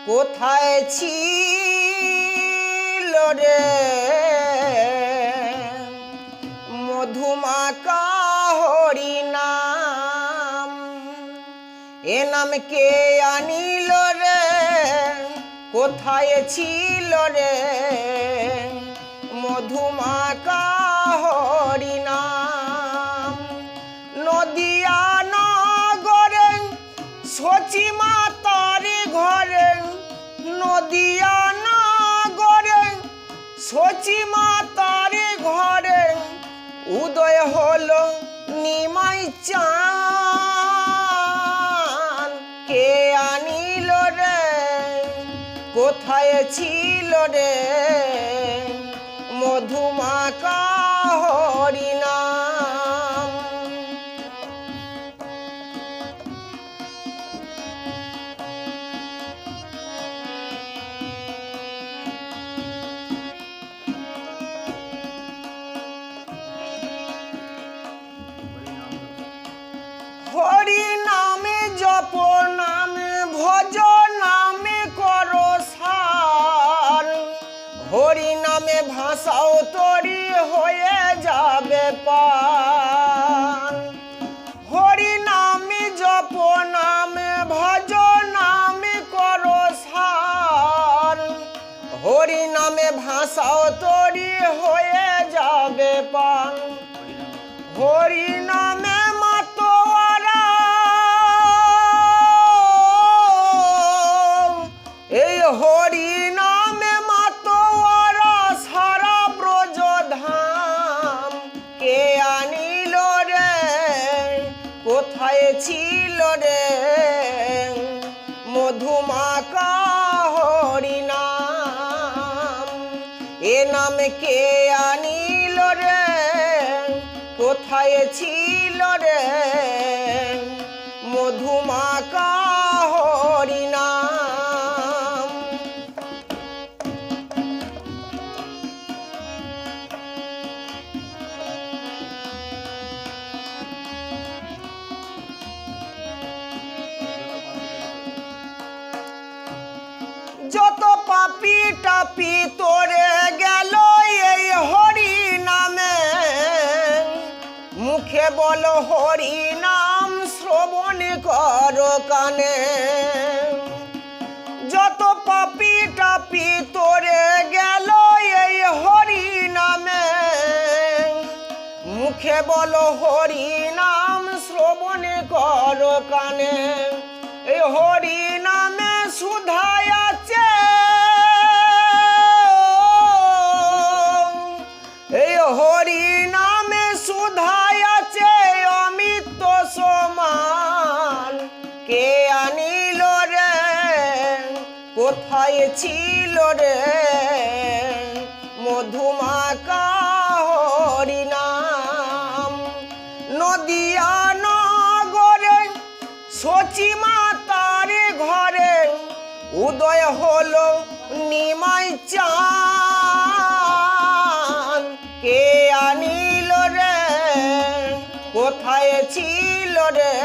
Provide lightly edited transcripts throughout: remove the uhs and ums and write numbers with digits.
কোথায় ছিল রে মধুমাকা হরি নাম, এ নাম কে আনিল রে? কোথায় ছিল রে মধুমাকা হরি নাম? নদিয়া নগরে সচি মাতার ঘরে, নদিয়া নগরে সচি মাতার ঘরে উদয় হলো নিমাই চাঁদ, কে আনিল রে? কোথায় ছিল রে মধুমাকা হরি নাম? হরি নামে জপ নামে ভজ নামে করো সার, হরি নামে ভাষাও তরি হয়ে যাবে পার। হরি নামে জপ নামে ভজ নামে করো সার, হরি নামে ভাষাও তরি হয়ে যাবে পার। হরি নামে মাতোয়ারা এই হরি নামে মাতোয়ারা সারা ব্রজ ধাম, কে আনিল রে? কোথায় ছিল রে মধুমাকা হরি নাম? এ নাম কে আনিল রে? কোথায় ছিল রে মধুমাকা হরি নাম? যত পাপি টাপি তোরে গেল এই হরি নামে, মুখে বলো হরি নাম শ্রবণ করো কানে। যত পাপি টাপি তোরে গেল এই হরি নামে, মুখে বলো হরি নাম শ্রবণ করো কানে। এই হরি নামে সুধায় আছে, এই হরি নামে সুধায় আছে অমৃত সমান, কে আনিল রে? কোথায় ছিল রে মধুমাকা হরি নাম? নদিয়া নগরে সচি মাতার ঘরে উদয় হলো নিমাই চাঁদ, কে আনিল রে? কোথায় ছিল রে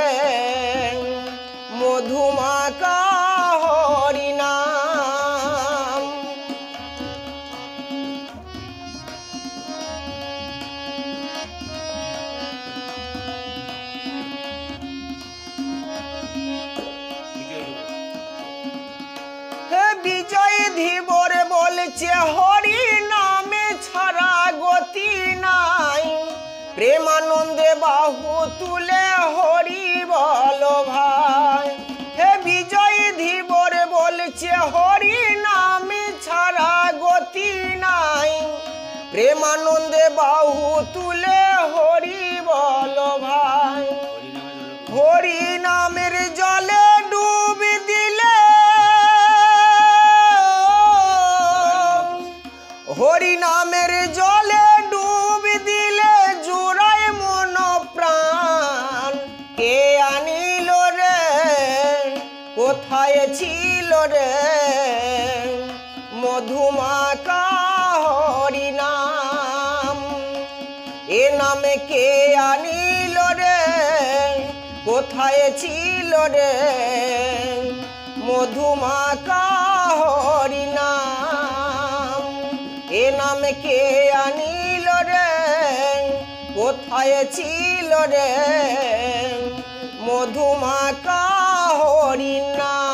মধুমাকা হরি নাম? হে বিজয় ধীবর বলছে হরি নামে ছাড়া গতি নাই, প্রেমানন্দে বাহু তুলে হরি বলো ভাই। হে বিজয় ধীবর বলছে হরি নামে ছাড়া গতি নাই, প্রেমানন্দে বাহু তুলে হরি বলো ভাই। হরি নামের জলে ডুব দিলে, হরি নামের জলে ডুব দিলে জোড়ায় মন প্রাণ, কে আনিল রে? কোথায় ছিল রে মধুমাকা হরি নাম? এ নামে কে আনিল রে? কোথায় ছিল রে মধুমাকা নাম কে আনিল রে, কোথায় ছিল রে মধুমাখা হরি নাম।